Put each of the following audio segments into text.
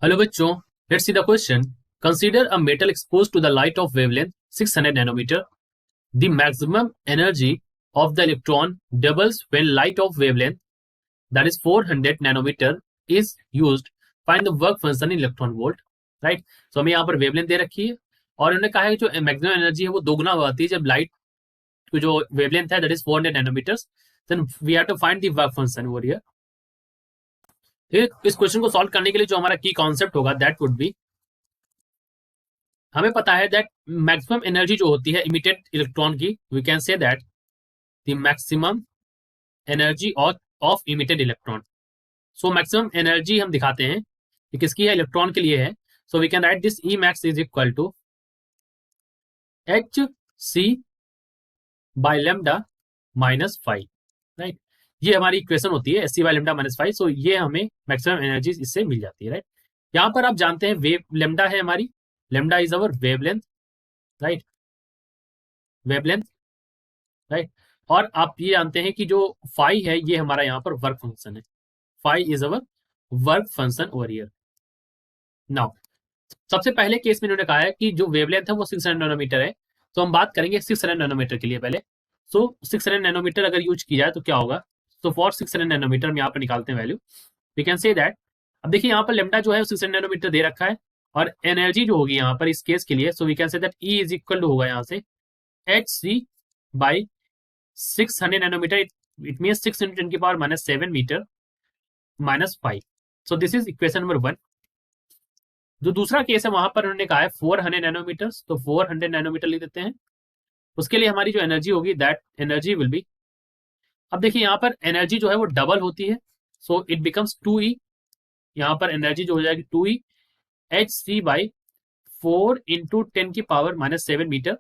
Hello बच्चों, let's see the question. Consider a metal expose to the light of wavelength 600 nanometer. The maximum energy of the electron doubles when light of wavelength that is 400 nanometer is used. Find the work function in electron volt. Right. So हमें यहाँ पर wavelength दे रखी है और उन्होंने कहा है कि जो मैक्सिमम एनर्जी है वो दोगुना हो जाती है जब लाइट की जो वेवलेंथ है that is 400 nanometers. Then we have to find the work function over here. इस क्वेश्चन को सॉल्व करने के लिए जो हमारा की कॉन्सेप्ट होगा दैट वुड बी, हमें पता है दैट मैक्सिमम एनर्जी जो होती है इमिटेड इलेक्ट्रॉन की, we can say that the maximum energy of emitted electron. So maximum energy हम दिखाते हैं कि किसकी है, इलेक्ट्रॉन के लिए है. So we can write this E max is equal to H C by lambda minus 5. Right. ये हमारी इक्वेशन होती है, H C by lambda minus 5. So ये हमें मैक्सिमम एनर्जी इससे मिल जाती है. राइट. यहाँ पर आप जानते हैं वेव लेमडा है हमारी, lambda is our wavelength. Right. Wavelength. Right. और आप ये जानते हैं कि जो फाई है ये हमारा यहाँ पर वर्क फंक्शन है. Phi is our work function over here. Now सबसे पहले केस में इन्होंने कहा है कि जो वेवलेंथ है वो 600 नैनोमीटर है. तो हम बात करेंगे 600 नैनोमीटर के लिए पहले. सो 600 नैनोमीटर अगर यूज की जाए तो क्या होगा. सो फॉर 600 नैनोमीटर हम यहाँ पर निकालते हैं value. We can say that, अब देखिए यहाँ पर लेमडा जो है 600 नैनोमीटर दे रखा है और एनर्जी जो होगी यहाँ पर इस केस के लिए, so we can say that E is equal to होगा यहाँ से H C by 600 nanometer. It mean 6 into 10 की power minus 7 meter minus 5. So this is equation number 1. जो दूसरा केस है वहां पर उन्होंने कहा है 400 नैनोमीटर. तो 400 नैनोमीटर लिख देते हैं. उसके लिए हमारी जो एनर्जी होगी दैट एनर्जी विल बी, अब देखिए यहाँ पर एनर्जी जो है वो डबल होती है. So it becomes 2E. यहाँ पर एनर्जी जो हो जाएगी 2E H C by 4 into 10 की पावर माइनस 7 मीटर.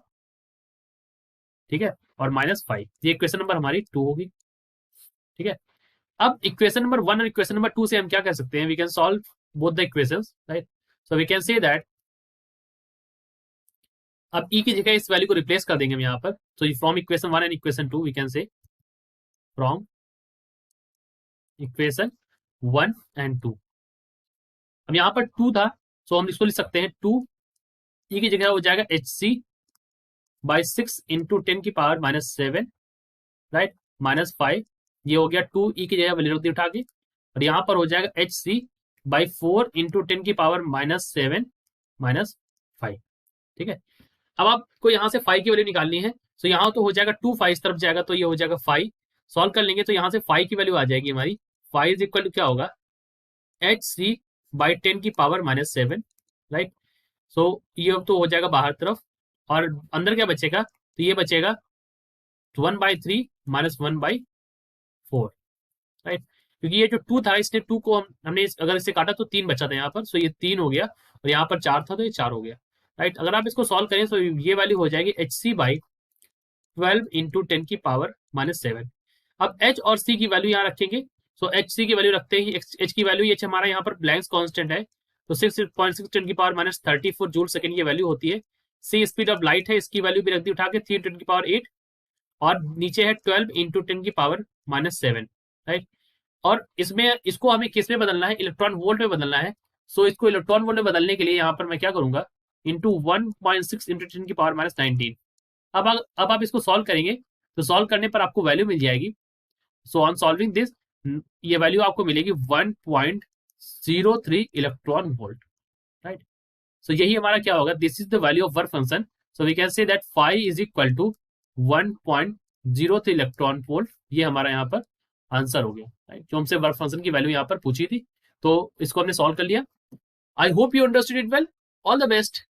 ठीक है. और माइनस 5. ये इक्वेशन नंबर हमारी 2 होगी. ठीक है. अब इक्वेशन नंबर 1 और इक्वेशन नंबर 2 से हम क्या कर सकते हैं, we can solve both the equations. Right. So we can say that, अब ई की जगह इस वैल्यू को रिप्लेस कर देंगे हम यहाँ पर. So from equation 1 and equation 2 we can say from equation 1 and 2. अब यहाँ पर 2 था, सो हम इसको लिख सकते हैं 2 ई की जगह हो जाएगा एच सी बाई 6 into 10 की पावर माइनस 7. राइट. माइनस 5. ये हो गया 2E की जगह वैल्यू रख दी उठा के, और यहाँ पर हो जाएगा एच सी बाई 4 into 10 की पावर माइनस 7 माइनस 5. ठीक है. अब आपको यहाँ से 5 की वैल्यू निकालनी है. तो यहाँ तो हो जाएगा 2 5 इस तरफ जाएगा तो ये हो जाएगा 5. सॉल्व कर लेंगे तो यहाँ से 5 की वैल्यू आ जाएगी हमारी. 5 इज इक्वल टू क्या होगा, एच सी बाई 10 की पावर माइनस 7. राइट. सो ये अब तो हो जाएगा बाहर तरफ और अंदर क्या बचेगा, तो ये बचेगा 1/3 माइनस 1/4. राइट. क्योंकि ये जो 2 था इसने 2 को हमने अगर इसे काटा तो 3 बचा था यहाँ पर. सो ये 3 हो गया और यहाँ पर 4 था तो ये 4 हो गया. राइट. अगर आप इसको सॉल्व करें तो ये वैल्यू हो जाएगी एच सी बाई 12 into 10 की पावर माइनस 7. अब एच और सी की वैल्यू यहाँ रखेंगे. सो एच सी की वैल्यू रखते ही एच की वैल्यू एच हमारा यहाँ पर ब्लैंक्स कांस्टेंट है, तो 6.6 10 की पावर माइनस 34 जूल सेकंड की वैल्यू होती है. सी स्पीड ऑफ लाइट है, इसकी वैल्यू भी रख दी उठा के 3 10 की पावर 8. और नीचे है 12 into 10 की पावर माइनस 7. राइट. और इसमें इसको हमें किस में बदलना है, इलेक्ट्रॉन वोल्ट में बदलना है. सो इसको इलेक्ट्रॉन वोल्ट में बदलने के लिए यहाँ पर मैं क्या करूंगा, इंटू 1.6 into 10 की पावर माइनस 19. अब आप इसको सॉल्व करेंगे तो सॉल्व करने पर आपको वैल्यू मिल जाएगी. सो ऑन सॉल्विंग दिस, ये वैल्यू आपको मिलेगी 1.03 इलेक्ट्रॉन वोल्ट. राइट. सो यही हमारा क्या होगा, this is the value of work function. So we can say that phi is equal to 1.03 electron volt. ये हमारा यहाँ पर आंसर हो गया. राइट. जो हमसे वर्क फंक्शन की वैल्यू यहाँ पर पूछी थी, तो इसको हमने सॉल्व कर लिया. I hope you understood it well. All the best.